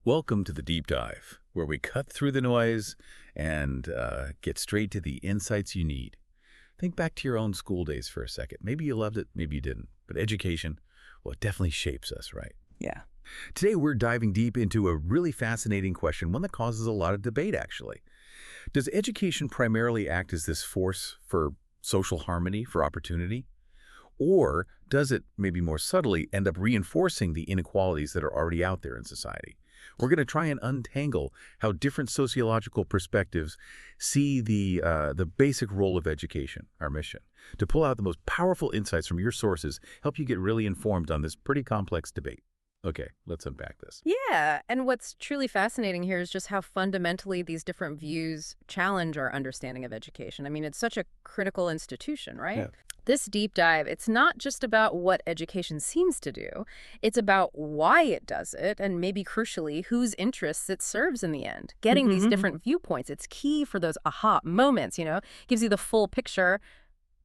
Welcome to the Deep Dive, where we cut through the noise and get straight to the insights you need. Think back to your own school days for a second. Maybe you loved it, maybe you didn't. But education, well, it definitely shapes us, right? Yeah. Today, we're diving deep into a really fascinating question, one that causes a lot of debate, actually. Does education primarily act as this force for social harmony, for opportunity? Or does it, maybe more subtly, end up reinforcing the inequalities that are already out there in society? We're going to try and untangle how different sociological perspectives see the basic role of education, our mission, to pull out the most powerful insights from your sources, help you get really informed on this pretty complex debate. Okay, let's unpack this. Yeah, and what's truly fascinating here is just how fundamentally these different views challenge our understanding of education. I mean, it's such a critical institution, right? Yeah. This deep dive, it's not just about what education seems to do. It's about why it does it, and maybe crucially, whose interests it serves in the end. Getting these different viewpoints, it's key for those aha moments, gives you the full picture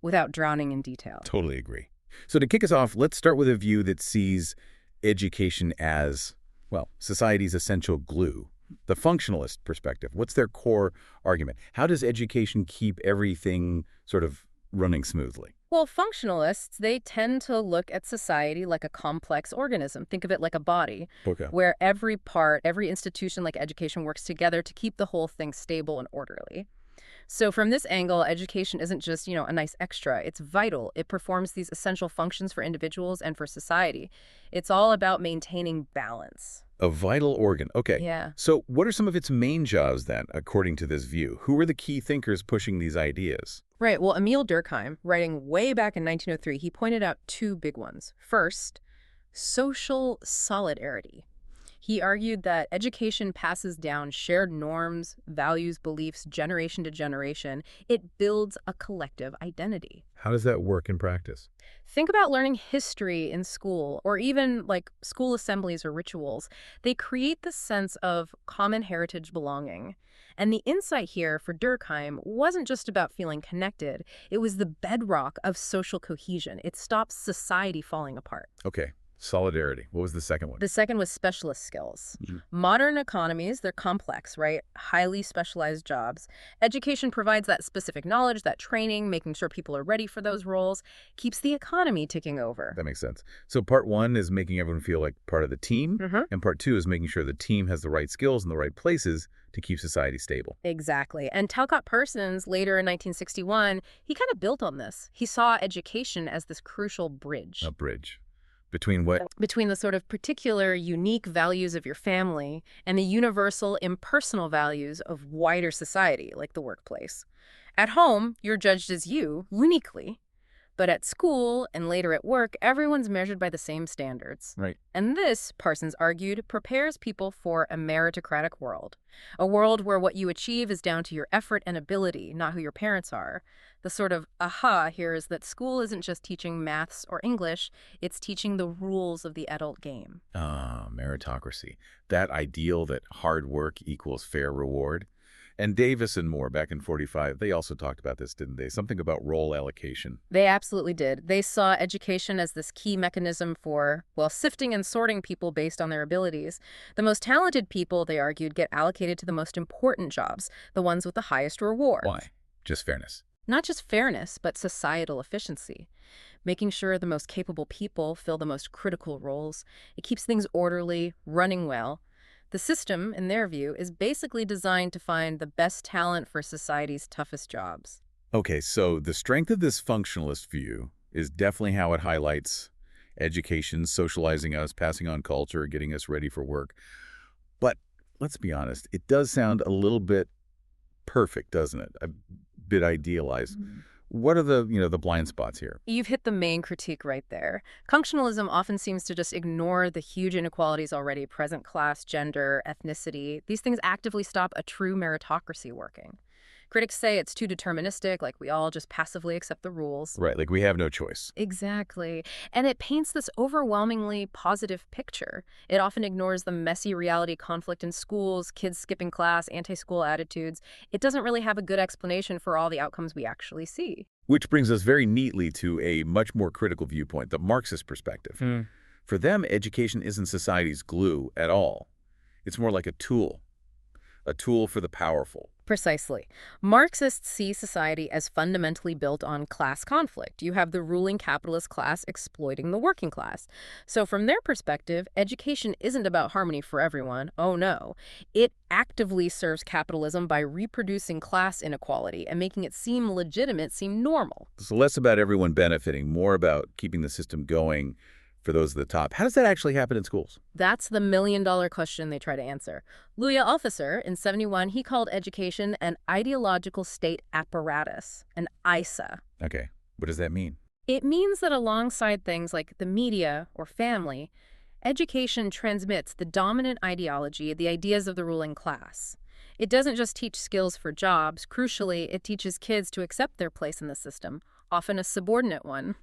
without drowning in detail. Totally agree. So to kick us off, let's start with a view that sees education as, well, society's essential glue. The functionalist perspective, what's their core argument? How does education keep everything sort of running smoothly? Well, functionalists, they tend to look at society like a complex organism. Think of it like a body, Okay. where every part, every institution like education works together to keep the whole thing stable and orderly. So from this angle, education isn't just, a nice extra. It's vital. It performs these essential functions for individuals and for society. It's all about maintaining balance. A vital organ. Okay. Yeah. So what are some of its main jobs then, according to this view? Who are the key thinkers pushing these ideas? Right. Well, Emil Durkheim, writing way back in 1903, he pointed out two big ones. First, social solidarity. He argued that education passes down shared norms, values, beliefs, generation to generation. It builds a collective identity. How does that work in practice? Think about learning history in school, or even like school assemblies or rituals. They create this sense of common heritage belonging. And the insight here for Durkheim wasn't just about feeling connected. It was the bedrock of social cohesion. It stops society falling apart. Okay. Solidarity. What was the second one? The second was specialist skills. Modern economies, they're complex, right? Highly specialized jobs. Education provides that specific knowledge, that training, making sure people are ready for those roles, keeps the economy ticking over. That makes sense. So part one is making everyone feel like part of the team, and part two is making sure the team has the right skills in the right places to keep society stable. Exactly. And Talcott Parsons, later in 1961, he kind of built on this. He saw education as this crucial bridge. A bridge. Between what? Between the sort of particular, unique values of your family and the universal, impersonal values of wider society, like the workplace. At home, you're judged as you, uniquely. But at school and later at work, everyone's measured by the same standards. Right. And this, Parsons argued, prepares people for a meritocratic world. A world where what you achieve is down to your effort and ability, not who your parents are. The sort of aha here is that school isn't just teaching maths or English, it's teaching the rules of the adult game. Ah, meritocracy. That ideal that hard work equals fair reward. And Davis and Moore, back in 45, they also talked about this, didn't they? Something about role allocation. They absolutely did. They saw education as this key mechanism for, well, sifting and sorting people based on their abilities. The most talented people, they argued, get allocated to the most important jobs, the ones with the highest reward. Why? Just fairness. Not just fairness, but societal efficiency. Making sure the most capable people fill the most critical roles. It keeps things orderly, running well. The system, in their view, is basically designed to find the best talent for society's toughest jobs. Okay, so the strength of this functionalist view is definitely how it highlights education, socializing us, passing on culture, getting us ready for work. But let's be honest, it does sound a little bit perfect, doesn't it? A bit idealized. What are the blind spots here? You've hit the main critique right there. Functionalism often seems to just ignore the huge inequalities already present: class, gender, ethnicity. These things actively stop a true meritocracy working. Critics say it's too deterministic, like we all just passively accept the rules. Right, like we have no choice. Exactly. And it paints this overwhelmingly positive picture. It often ignores the messy reality conflict in schools, kids skipping class, anti-school attitudes. It doesn't really have a good explanation for all the outcomes we actually see. Which brings us very neatly to a much more critical viewpoint, the Marxist perspective. For them, education isn't society's glue at all. It's more like a tool for the powerful. Precisely. Marxists see society as fundamentally built on class conflict. You have the ruling capitalist class exploiting the working class. So from their perspective, education isn't about harmony for everyone. Oh no. It actively serves capitalism by reproducing class inequality and making it seem legitimate, seem normal. So less about everyone benefiting, more about keeping the system going for those at the top. How does that actually happen in schools? That's the million-dollar question they try to answer. Louis Althusser, in '71, he called education an ideological state apparatus, an ISA. Okay, what does that mean? It means that alongside things like the media or family, education transmits the dominant ideology, the ideas of the ruling class. It doesn't just teach skills for jobs. Crucially, it teaches kids to accept their place in the system, often a subordinate one.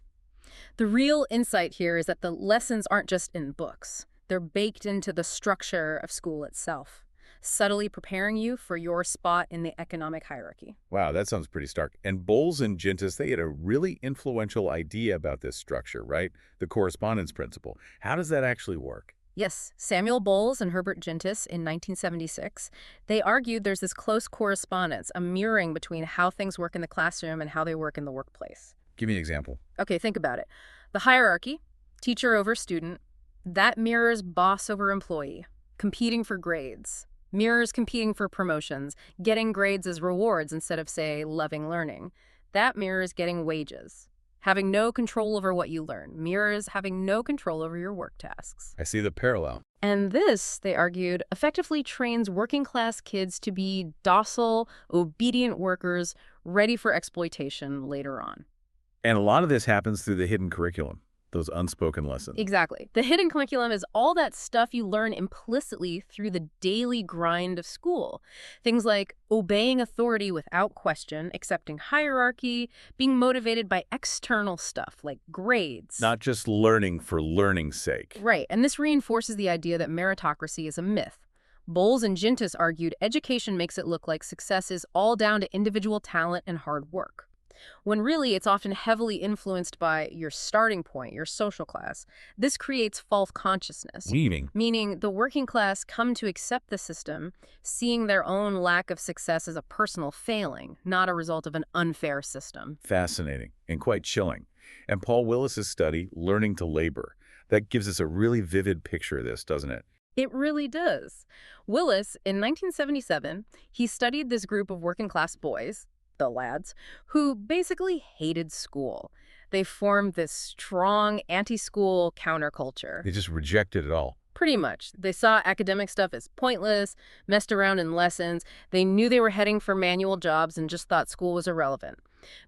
The real insight here is that the lessons aren't just in books. They're baked into the structure of school itself, subtly preparing you for your spot in the economic hierarchy. Wow, that sounds pretty stark. And Bowles and Gintis, they had a really influential idea about this structure, right? The correspondence principle. How does that actually work? Yes, Samuel Bowles and Herbert Gintis in 1976, they argued there's this close correspondence, a mirroring between how things work in the classroom and how they work in the workplace. Give me an example. Okay, think about it. The hierarchy, teacher over student, that mirrors boss over employee, competing for grades, mirrors competing for promotions, getting grades as rewards instead of, say, loving learning. That mirrors getting wages, having no control over what you learn, mirrors having no control over your work tasks. I see the parallel. And this, they argued, effectively trains working-class kids to be docile, obedient workers ready for exploitation later on. And a lot of this happens through the hidden curriculum, those unspoken lessons. Exactly. The hidden curriculum is all that stuff you learn implicitly through the daily grind of school. Things like obeying authority without question, accepting hierarchy, being motivated by external stuff like grades. Not just learning for learning's sake. Right. And this reinforces the idea that meritocracy is a myth. Bowles and Gintis argued education makes it look like success is all down to individual talent and hard work, when really it's often heavily influenced by your starting point, your social class. This creates false consciousness. Meaning the working class come to accept the system, seeing their own lack of success as a personal failing, not a result of an unfair system. Fascinating and quite chilling. And Paul Willis's study, Learning to Labor, that gives us a really vivid picture of this, doesn't it? It really does. Willis, in 1977, he studied this group of working class boys, the lads, who basically hated school. They formed this strong anti-school counterculture. They just rejected it all. Pretty much. They saw academic stuff as pointless, messed around in lessons. They knew they were heading for manual jobs and just thought school was irrelevant.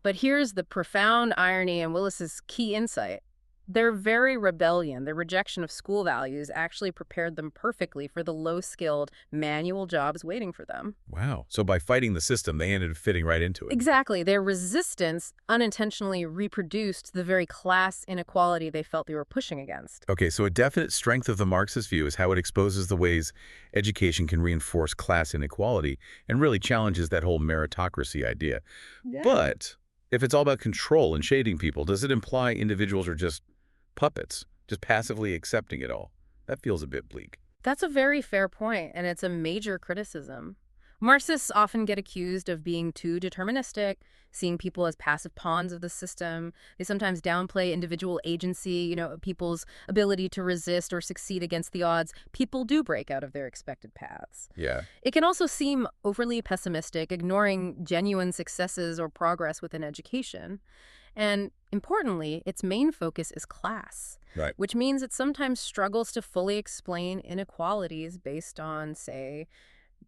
But here's the profound irony and Willis's key insight. Their very rebellion, their rejection of school values, actually prepared them perfectly for the low-skilled manual jobs waiting for them. Wow. So by fighting the system, they ended up fitting right into it. Exactly. Their resistance unintentionally reproduced the very class inequality they felt they were pushing against. Okay, so a definite strength of the Marxist view is how it exposes the ways education can reinforce class inequality and really challenges that whole meritocracy idea. Yeah. But if it's all about control and shading people, does it imply individuals are just puppets, just passively accepting it all? That feels a bit bleak. That's a very fair point, and it's a major criticism. Marxists often get accused of being too deterministic, seeing people as passive pawns of the system. They sometimes downplay individual agency, people's ability to resist or succeed against the odds. People do break out of their expected paths. Yeah. It can also seem overly pessimistic, ignoring genuine successes or progress within education. And importantly, its main focus is class, Right. which means it sometimes struggles to fully explain inequalities based on, say,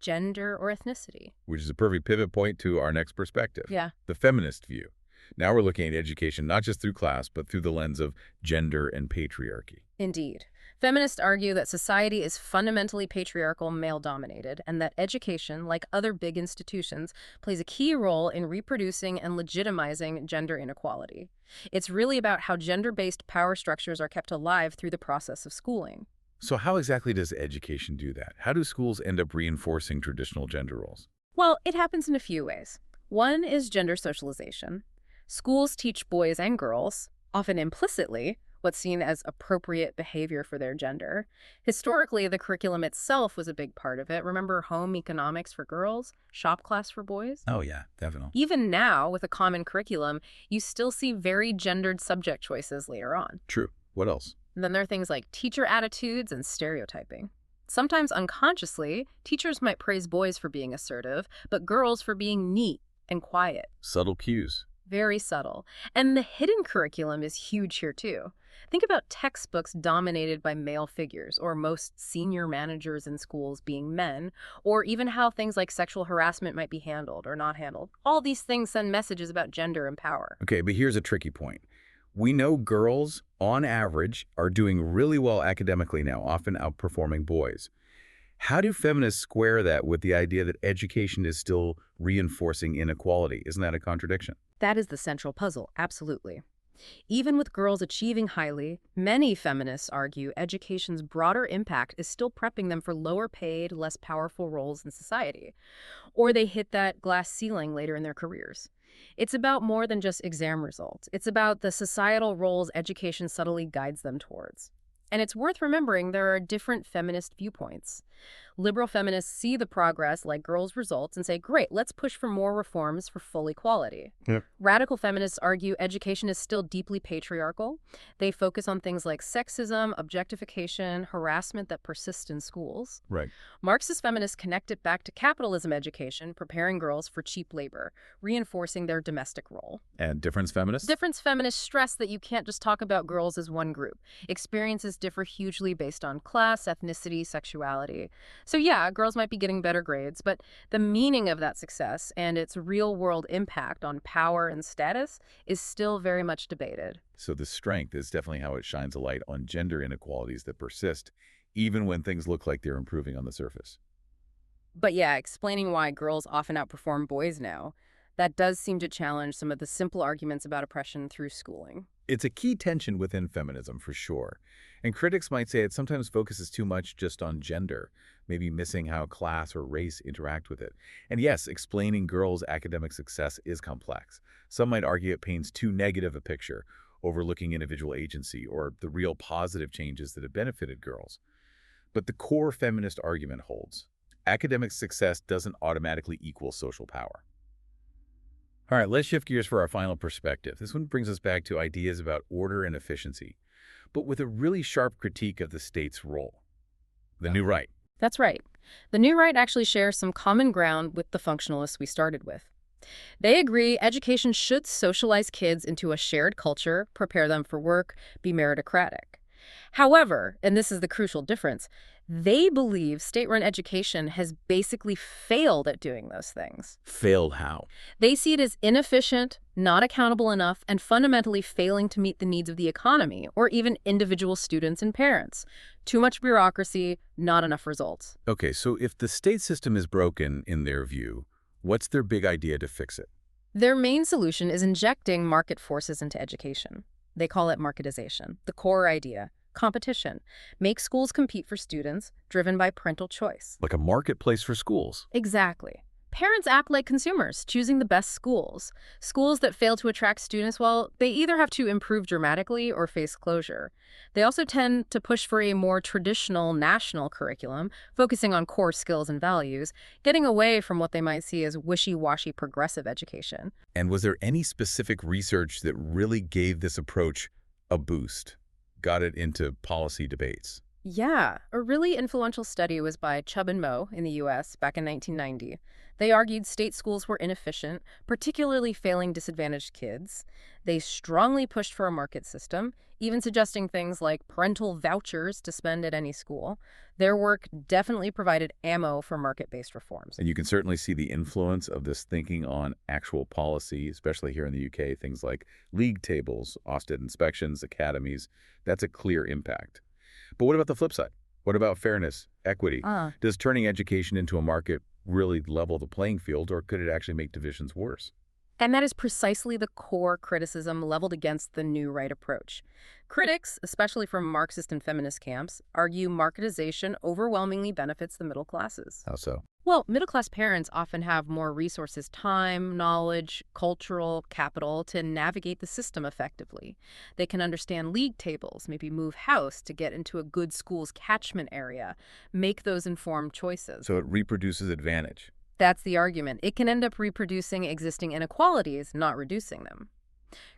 gender or ethnicity. Which is a perfect pivot point to our next perspective. Yeah. The feminist view. Now we're looking at education not just through class, but through the lens of gender and patriarchy. Indeed. Feminists argue that society is fundamentally patriarchal, male-dominated, and that education, like other big institutions, plays a key role in reproducing and legitimizing gender inequality. It's really about how gender-based power structures are kept alive through the process of schooling. So how exactly does education do that? How do schools end up reinforcing traditional gender roles? Well, it happens in a few ways. One is gender socialization. Schools teach boys and girls, often implicitly, what's seen as appropriate behavior for their gender. Historically, the curriculum itself was a big part of it. Remember home economics for girls, shop class for boys? Oh, yeah, definitely. Even now, with a common curriculum, you still see very gendered subject choices later on. True. What else? And then there are things like teacher attitudes and stereotyping. Sometimes unconsciously, teachers might praise boys for being assertive, but girls for being neat and quiet. Subtle cues. Very subtle. And the hidden curriculum is huge here too. Think about textbooks dominated by male figures, or most senior managers in schools being men, or even how things like sexual harassment might be handled or not handled. All these things send messages about gender and power. Okay, but here's a tricky point. We know girls, on average, are doing really well academically now, often outperforming boys. How do feminists square that with the idea that education is still reinforcing inequality? Isn't that a contradiction? That is the central puzzle, absolutely. Even with girls achieving highly, many feminists argue education's broader impact is still prepping them for lower paid, less powerful roles in society. Or they hit that glass ceiling later in their careers. It's about more than just exam results. It's about the societal roles education subtly guides them towards. And it's worth remembering there are different feminist viewpoints. Liberal feminists see the progress, like girls' results, and say, great, let's push for more reforms for full equality. Yep. Radical feminists argue education is still deeply patriarchal. They focus on things like sexism, objectification, harassment that persists in schools. Right. Marxist feminists connect it back to capitalism education, preparing girls for cheap labor, reinforcing their domestic role. And difference feminists? Difference feminists stress that you can't just talk about girls as one group. Experiences differ hugely based on class, ethnicity, sexuality. So yeah, girls might be getting better grades, but the meaning of that success and its real-world impact on power and status is still very much debated. So the strength is definitely how it shines a light on gender inequalities that persist, even when things look like they're improving on the surface. But yeah, explaining why girls often outperform boys now, that does seem to challenge some of the simple arguments about oppression through schooling. It's a key tension within feminism, for sure. And critics might say it sometimes focuses too much just on gender, maybe missing how class or race interact with it. And yes, explaining girls' academic success is complex. Some might argue it paints too negative a picture, overlooking individual agency or the real positive changes that have benefited girls. But the core feminist argument holds. Academic success doesn't automatically equal social power. All right, let's shift gears for our final perspective. This one brings us back to ideas about order and efficiency, but with a really sharp critique of the state's role. The New Right. That's right. The New Right actually shares some common ground with the functionalists we started with. They agree education should socialize kids into a shared culture, prepare them for work, be meritocratic. However, and this is the crucial difference, they believe state-run education has basically failed at doing those things. Failed how? They see it as inefficient, not accountable enough, and fundamentally failing to meet the needs of the economy or even individual students and parents. Too much bureaucracy, not enough results. Okay, so if the state system is broken, in their view, what's their big idea to fix it? Their main solution is injecting market forces into education. They call it marketisation. The core idea: competition. Make schools compete for students, driven by parental choice. Like a marketplace for schools. Exactly. Parents act like consumers, choosing the best schools. Schools that fail to attract students, well, they either have to improve dramatically or face closure. They also tend to push for a more traditional national curriculum, focusing on core skills and values, getting away from what they might see as wishy-washy progressive education. And was there any specific research that really gave this approach a boost? Got it into policy debates? Yeah, a really influential study was by Chubb and Moe in the U.S. back in 1990. They argued state schools were inefficient, particularly failing disadvantaged kids. They strongly pushed for a market system, even suggesting things like parental vouchers to spend at any school. Their work definitely provided ammo for market-based reforms. And you can certainly see the influence of this thinking on actual policy, especially here in the UK, things like league tables, Ofsted inspections, academies. That's a clear impact. But what about the flip side? What about fairness, equity? Does turning education into a market really level the playing field, or could it actually make divisions worse? And that is precisely the core criticism leveled against the new right approach. Critics, especially from Marxist and feminist camps, argue marketization overwhelmingly benefits the middle classes. How so? Well, middle-class parents often have more resources, time, knowledge, cultural capital to navigate the system effectively. They can understand league tables, maybe move house to get into a good school's catchment area, make those informed choices. So it reproduces advantage. That's the argument. It can end up reproducing existing inequalities, not reducing them.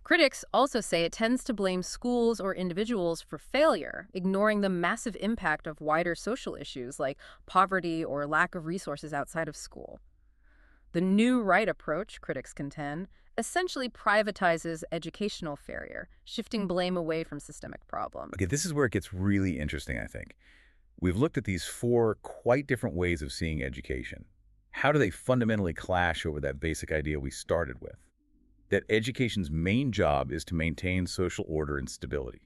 Critics also say it tends to blame schools or individuals for failure, ignoring the massive impact of wider social issues like poverty or lack of resources outside of school. The new right approach, critics contend, essentially privatizes educational failure, shifting blame away from systemic problems. Okay, this is where it gets really interesting, I think. We've looked at these four quite different ways of seeing education. How do they fundamentally clash over that basic idea we started with? That education's main job is to maintain social order and stability.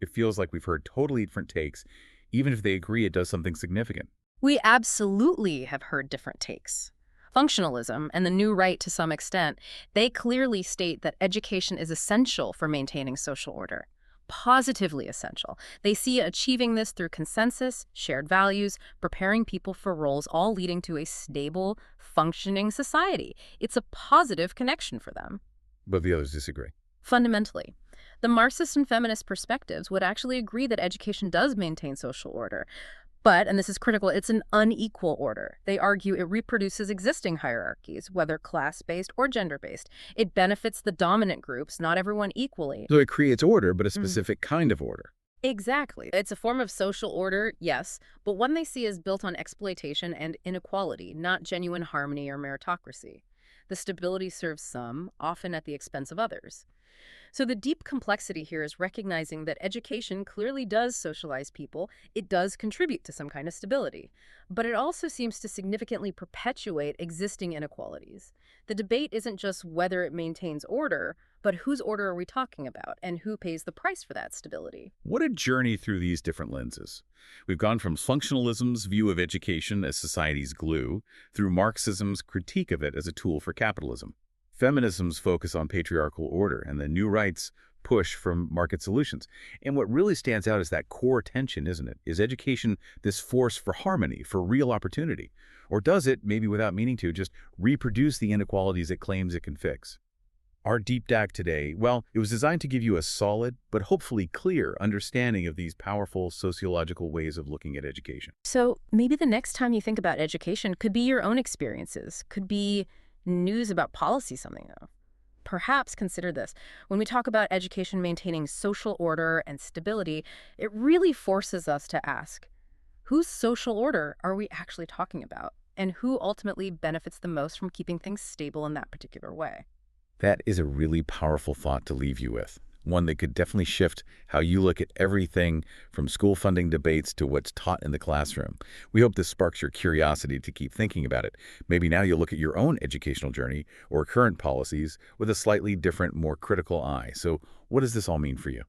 It feels like we've heard totally different takes, even if they agree it does something significant. We absolutely have heard different takes. Functionalism, and the new right to some extent, they clearly state that education is essential for maintaining social order. Positively essential. They see achieving this through consensus, shared values, preparing people for roles, all leading to a stable, functioning society. It's a positive connection for them. But the others disagree. Fundamentally, the Marxist and feminist perspectives would actually agree that education does maintain social order. But, and this is critical, it's an unequal order. They argue it reproduces existing hierarchies, whether class-based or gender-based. It benefits the dominant groups, not everyone equally. So it creates order, but a specific kind of order. Exactly. It's a form of social order, yes, but one they see as built on exploitation and inequality, not genuine harmony or meritocracy. The stability serves some, often at the expense of others. So the deep complexity here is recognizing that education clearly does socialize people. It does contribute to some kind of stability. But it also seems to significantly perpetuate existing inequalities. The debate isn't just whether it maintains order, but whose order are we talking about and who pays the price for that stability? What a journey through these different lenses. We've gone from functionalism's view of education as society's glue, through Marxism's critique of it as a tool for capitalism. Feminism's focus on patriarchal order, and the new right's push from market solutions. And what really stands out is that core tension, isn't it? Is education this force for harmony, for real opportunity? Or does it, maybe without meaning to, just reproduce the inequalities it claims it can fix? Our deep dive today, well, it was designed to give you a solid, but hopefully clear understanding of these powerful sociological ways of looking at education. So maybe the next time you think about education could be your own experiences, could be news about policy something though. Perhaps consider this. When we talk about education maintaining social order and stability, it really forces us to ask, whose social order are we actually talking about? And who ultimately benefits the most from keeping things stable in that particular way? That is a really powerful thought to leave you with. One that could definitely shift how you look at everything from school funding debates to what's taught in the classroom. We hope this sparks your curiosity to keep thinking about it. Maybe now you'll look at your own educational journey or current policies with a slightly different, more critical eye. So what does this all mean for you?